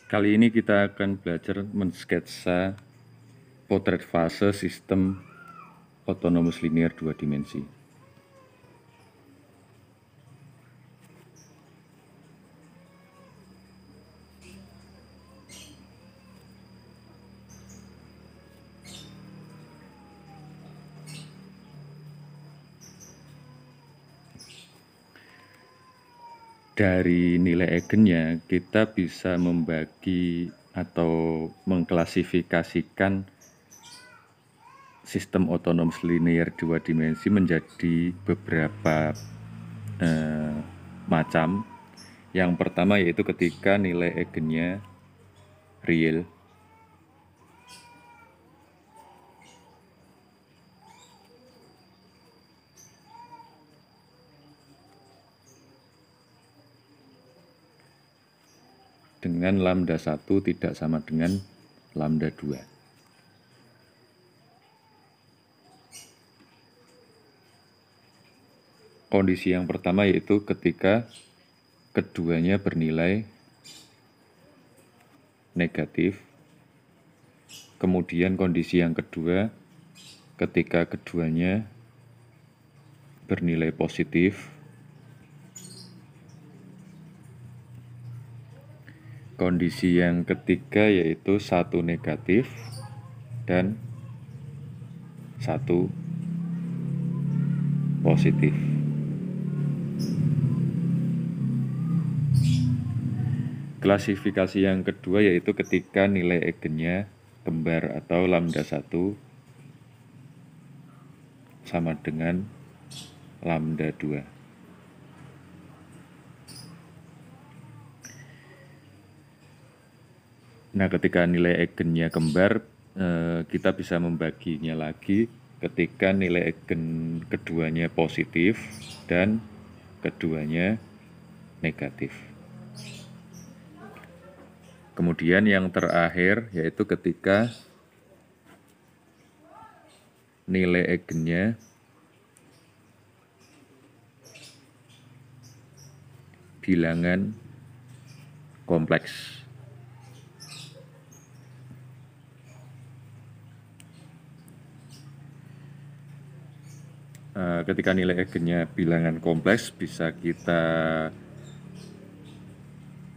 Kali ini kita akan belajar mensketsa potret fase sistem otonomus linear 2 dimensi. Dari nilai eigennya, kita bisa membagi atau mengklasifikasikan sistem otonomus linear 2 dimensi menjadi beberapa macam. Yang pertama yaitu ketika nilai eigennya real. Dengan lambda 1 tidak sama dengan lambda 2. Kondisi yang pertama yaitu ketika keduanya bernilai negatif. Kemudian kondisi yang kedua ketika keduanya bernilai positif. Kondisi yang ketiga yaitu satu negatif dan satu positif. Klasifikasi yang kedua yaitu ketika nilai eigennya kembar atau lambda 1 sama dengan lambda 2. Nah, ketika nilai eigennya kembar, kita bisa membaginya lagi ketika nilai eigen keduanya positif dan keduanya negatif. Kemudian yang terakhir yaitu ketika nilai eigennya bilangan kompleks. Ketika nilai eigennya bilangan kompleks bisa kita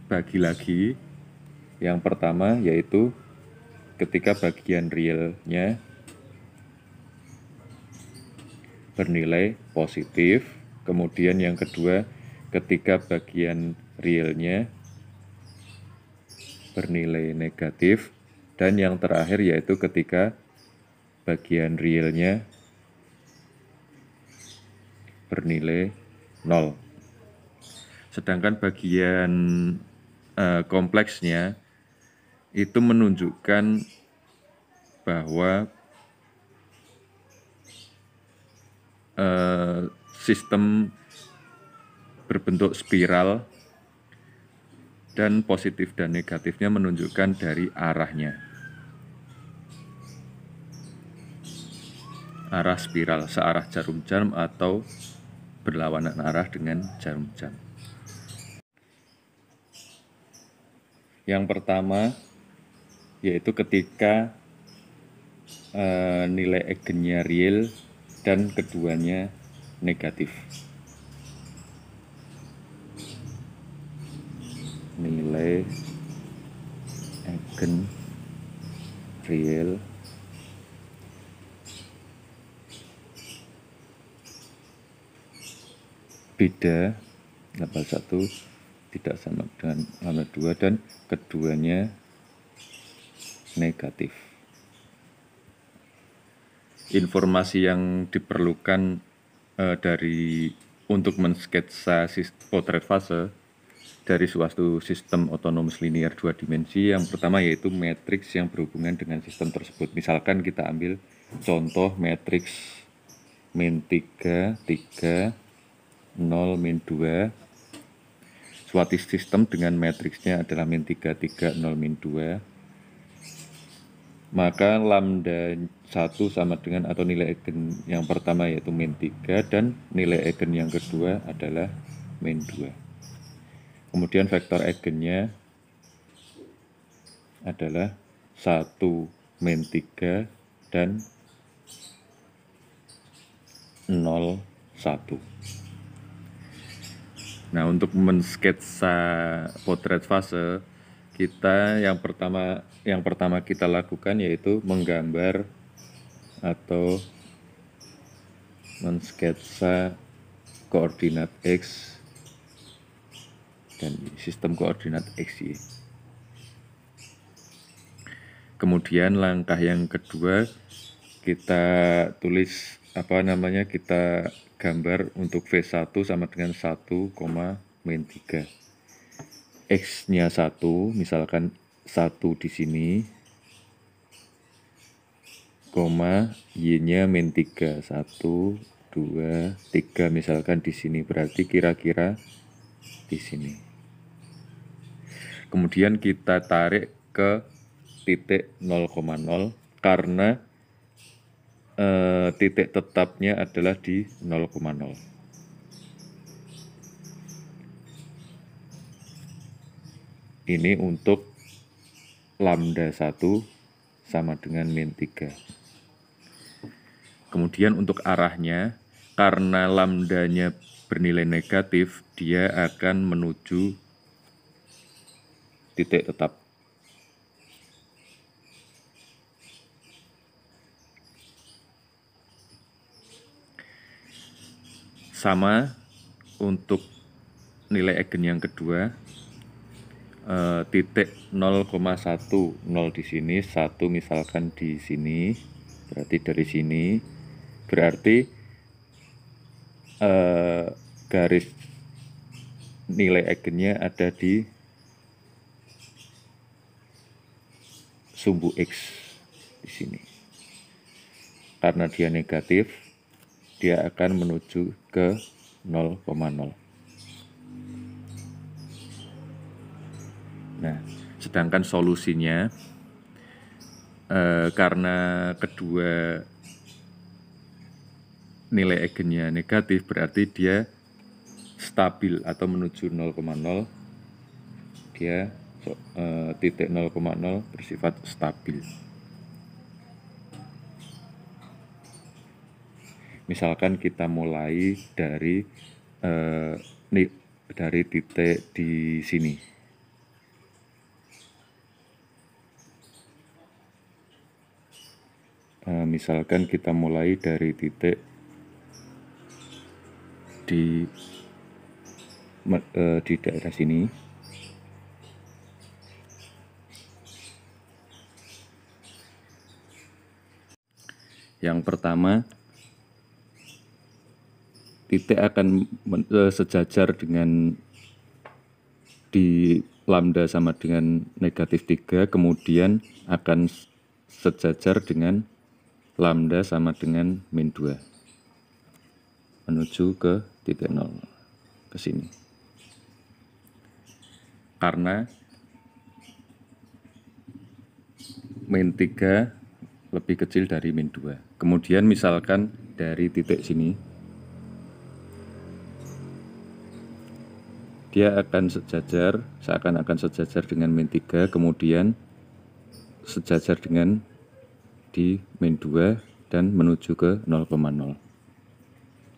bagi lagi. Yang pertama yaitu ketika bagian realnya bernilai positif. Kemudian yang kedua ketika bagian realnya bernilai negatif. Dan yang terakhir yaitu ketika bagian realnya bernilai 0. Sedangkan bagian kompleksnya itu menunjukkan bahwa sistem berbentuk spiral dan positif dan negatifnya menunjukkan dari arahnya. Arah spiral, searah jarum jam atau berlawanan arah dengan jarum jam. Yang pertama yaitu ketika nilai eigennya real dan keduanya negatif. Nilai eigen real beda, lambda 1 tidak sama dengan lambda 2 dan keduanya negatif. Informasi yang diperlukan untuk mensketsa potret fase dari suatu sistem otonomus linear 2 dimensi, yang pertama yaitu matriks yang berhubungan dengan sistem tersebut. Misalkan kita ambil contoh matriks min 3, 3, 0, min 2. Suatu sistem dengan matriksnya adalah min 3, 3, 0, min 2. Maka lambda 1 sama dengan atau nilai eigen yang pertama yaitu min 3 dan nilai eigen yang kedua adalah min 2. Kemudian vektor eigennya adalah 1 min 3 dan 0, 1. Nah, untuk mensketsa potret fase, kita yang pertama kita lakukan yaitu menggambar atau mensketsa koordinat X dan sistem koordinat XY. Kemudian langkah yang kedua, kita tulis kita gambar untuk V1 sama dengan 1, min 3. X-nya 1, misalkan 1 di sini, Y-nya min 3, 1, 2, 3 misalkan di sini, berarti kira-kira di sini. Kemudian kita tarik ke titik 0,0 karena titik tetapnya adalah di 0,0. Ini untuk lambda 1 sama dengan min 3. Kemudian untuk arahnya, karena lambdanya bernilai negatif, dia akan menuju titik tetap. Sama untuk nilai eigen yang kedua, titik 0,1, 0 di sini, 1 misalkan di sini, berarti dari sini, berarti garis nilai eigennya ada di sumbu X di sini. Karena dia negatif, dia akan menuju ke 0,0. Nah, sedangkan solusinya, karena kedua nilai eigennya negatif, berarti dia stabil atau menuju 0,0. Dia titik 0,0 bersifat stabil. Misalkan kita mulai dari titik di sini. Misalkan kita mulai dari titik di daerah sini. Yang pertama, titik akan sejajar dengan di lambda sama dengan negatif 3, kemudian akan sejajar dengan lambda sama dengan min 2 menuju ke titik 0 ke sini. Karena min 3 lebih kecil dari min 2. Kemudian misalkan dari titik sini, dia akan sejajar, seakan-akan sejajar dengan min 3, kemudian sejajar dengan di min 2 dan menuju ke 0,0.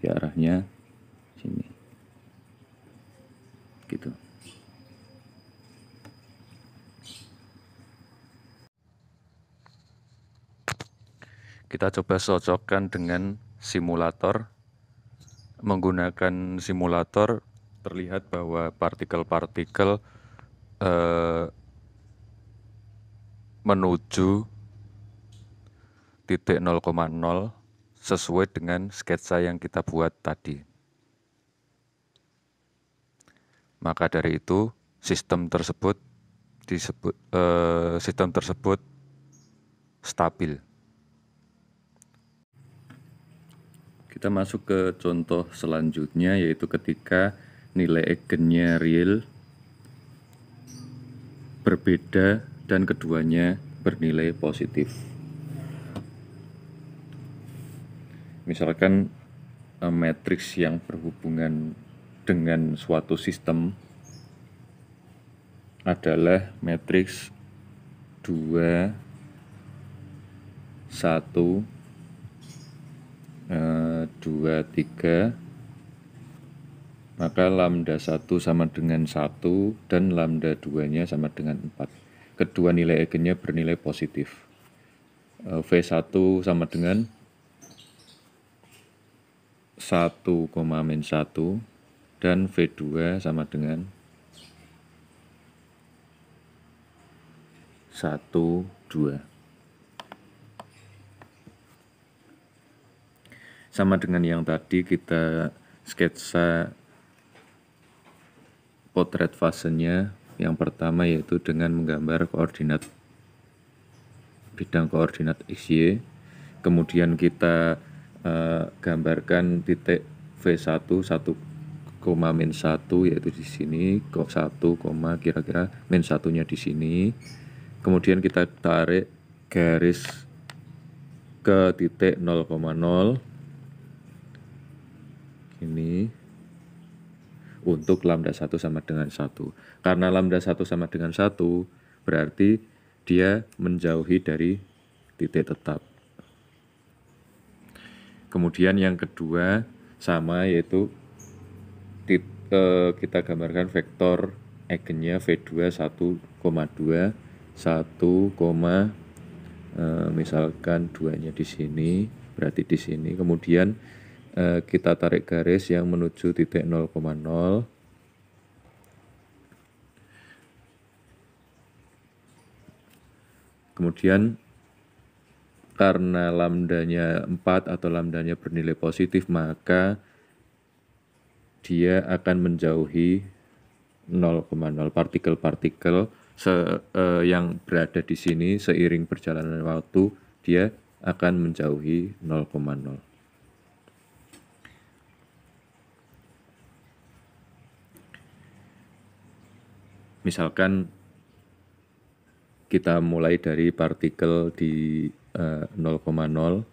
Ya, arahnya sini. Gitu. Kita coba cocokkan dengan simulator. Menggunakan simulator terlihat bahwa partikel-partikel menuju titik 0,0 sesuai dengan sketsa yang kita buat tadi. Maka dari itu sistem tersebut stabil. Kita masuk ke contoh selanjutnya, yaitu ketika nilai eigennya real, berbeda, dan keduanya bernilai positif. Misalkan matriks yang berhubungan dengan suatu sistem adalah matriks 2, 1, 2, 3, maka lambda 1 sama dengan 1 dan lambda 2-nya sama dengan 4. Kedua nilai eigennya bernilai positif. V1 sama dengan 1, min 1 dan V2 sama dengan 1, 2. Sama dengan yang tadi kita sketsa potret fasenya. Yang pertama yaitu dengan menggambar koordinat bidang koordinat XY. Kemudian kita gambarkan titik V1 1, min 1 yaitu di sini, 1, kira-kira min 1-nya di sini. Kemudian kita tarik garis ke titik 0,0 ini untuk lambda 1 sama dengan 1. Karena lambda 1 sama dengan 1, berarti dia menjauhi dari titik tetap. Kemudian yang kedua sama, yaitu kita gambarkan vektor eigennya V2 1,2, 1, misalkan 2-nya di sini, berarti di sini. Kemudian kita tarik garis yang menuju titik 0,0. Kemudian karena lambdanya 4 atau lambdanya bernilai positif, maka dia akan menjauhi 0,0. Partikel-partikel yang berada di sini seiring perjalanan waktu, dia akan menjauhi 0,0. Misalkan kita mulai dari partikel di 0,0,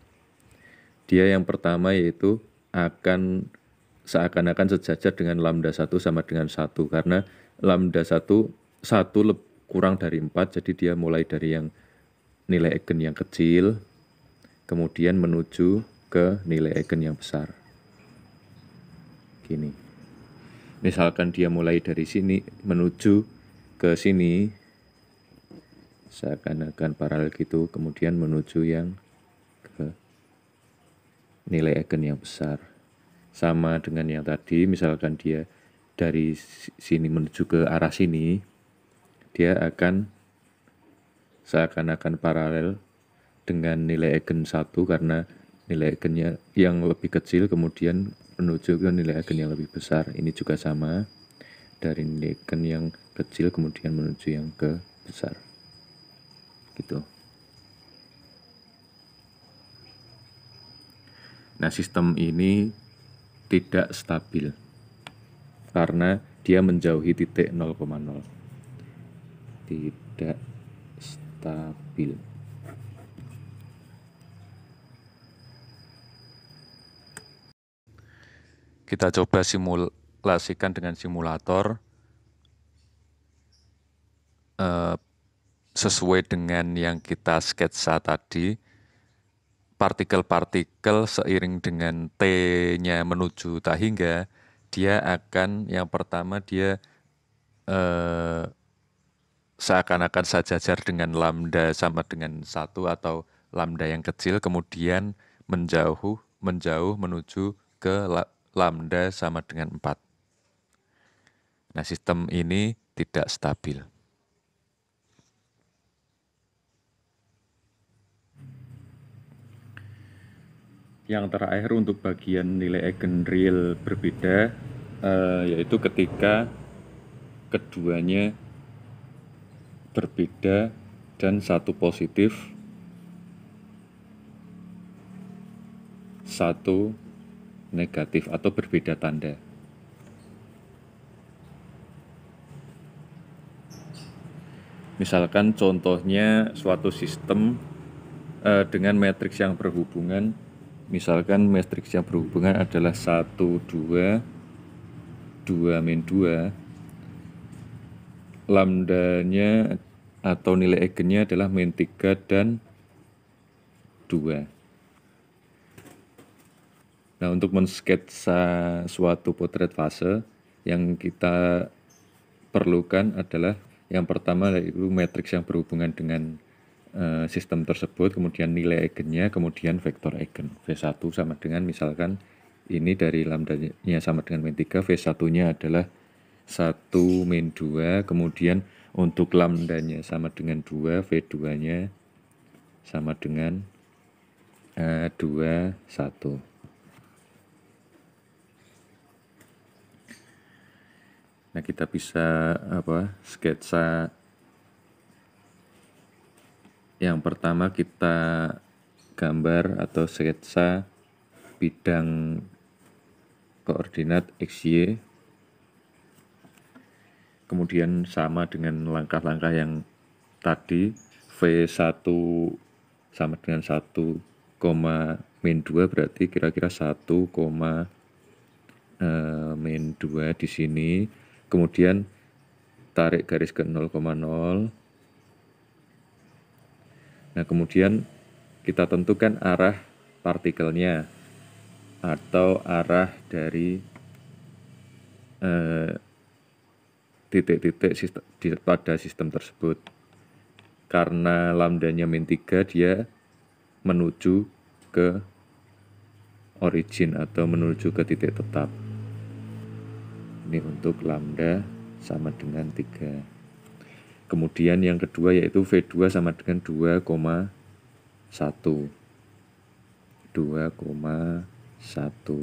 dia yang pertama yaitu akan seakan-akan sejajar dengan lambda 1 sama dengan 1, karena lambda 1 kurang dari 4, jadi dia mulai dari yang nilai eigen yang kecil, kemudian menuju ke nilai eigen yang besar. Gini. Misalkan dia mulai dari sini menuju ke sini, seakan-akan paralel gitu, kemudian menuju yang ke nilai eigen yang besar. Sama dengan yang tadi, misalkan dia dari sini menuju ke arah sini, dia akan seakan-akan paralel dengan nilai eigen 1 karena nilai eigennya yang lebih kecil kemudian menuju ke nilai eigen yang lebih besar. Ini juga sama, dari nilai eigen yang kecil kemudian menuju yang ke besar. Gitu. Nah, sistem ini tidak stabil karena dia menjauhi titik 0,0. Tidak stabil. Kita coba simulasikan dengan simulator sesuai dengan yang kita sketsa tadi. Partikel-partikel seiring dengan T-nya menuju tak hingga, dia akan, yang pertama dia seakan-akan sejajar dengan lambda sama dengan 1 atau lambda yang kecil, kemudian menjauh menuju ke lambda sama dengan 4. Nah, sistem ini tidak stabil. Yang terakhir untuk bagian nilai eigen real berbeda, yaitu ketika keduanya berbeda dan satu positif, satu negatif atau berbeda tanda. Misalkan contohnya suatu sistem dengan matriks yang berhubungan. Misalkan matriks yang berhubungan adalah 1, 2, 2, min 2. Lambdanya atau nilai eigennya adalah min 3 dan 2. Nah, untuk mensketsa suatu potret fase, yang kita perlukan adalah yang pertama yaitu matriks yang berhubungan dengan sistem tersebut, kemudian nilai eigennya, kemudian vektor eigen. V1 sama dengan, misalkan ini dari lambdanya sama dengan min 3, V1-nya adalah 1 min 2, kemudian untuk lambdanya sama dengan 2, V2-nya sama dengan 2, 1. Nah, kita bisa sketsa. Yang pertama kita gambar atau sketsa bidang koordinat XY. Kemudian sama dengan langkah-langkah yang tadi, V1 sama dengan 1, min 2 berarti kira-kira 1, min 2 di sini. Kemudian tarik garis ke 0,0. Nah, kemudian kita tentukan arah partikelnya atau arah dari titik-titik pada sistem tersebut. Karena lambdanya min 3, dia menuju ke origin atau menuju ke titik tetap. Ini untuk lambda sama dengan 3. Kemudian yang kedua yaitu V2 sama dengan 2,1. 2,1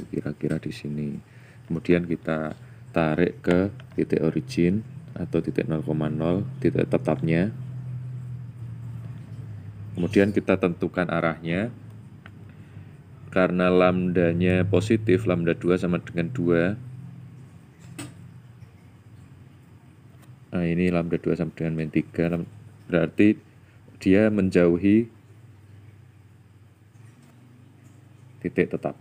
kira-kira di sini. Kemudian kita tarik ke titik origin atau titik 0,0, titik tetapnya. Kemudian kita tentukan arahnya. Karena lambdanya positif, lambda 2 sama dengan 2. Nah, ini lambda 2 sama dengan min 3, berarti dia menjauhi titik tetap.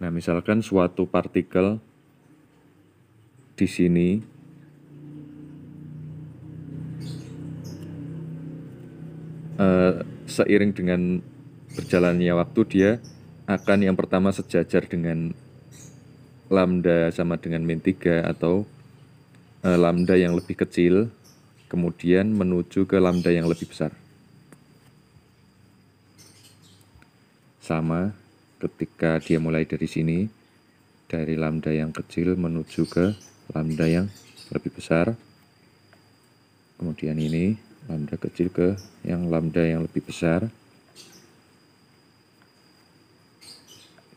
Nah, misalkan suatu partikel di sini seiring dengan berjalannya waktu, dia akan yang pertama sejajar dengan lambda sama dengan min 3 atau lambda yang lebih kecil, kemudian menuju ke lambda yang lebih besar. Sama ketika dia mulai dari sini, dari lambda yang kecil menuju ke lambda yang lebih besar. Kemudian ini lambda kecil ke yang lambda yang lebih besar.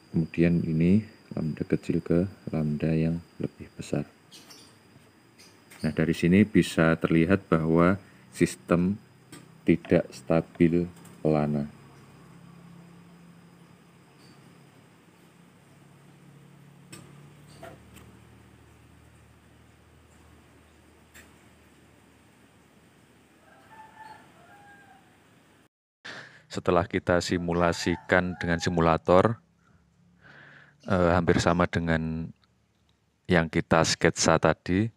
Kemudian ini lambda kecil ke lambda yang lebih besar. Nah, dari sini bisa terlihat bahwa sistem tidak stabil pelana. Setelah kita simulasikan dengan simulator, hampir sama dengan yang kita sketsa tadi,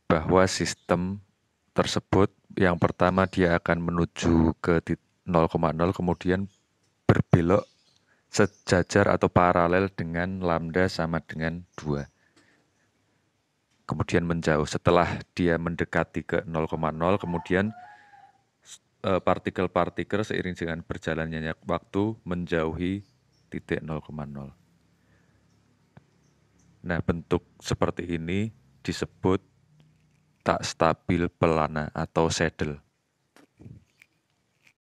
bahwa sistem tersebut yang pertama dia akan menuju ke 0,0, kemudian berbelok sejajar atau paralel dengan lambda sama dengan 2. Kemudian menjauh. Setelah dia mendekati ke 0,0, kemudian partikel-partikel seiring dengan berjalannya waktu menjauhi titik 0,0. Nah, bentuk seperti ini disebut tak stabil pelana atau saddle.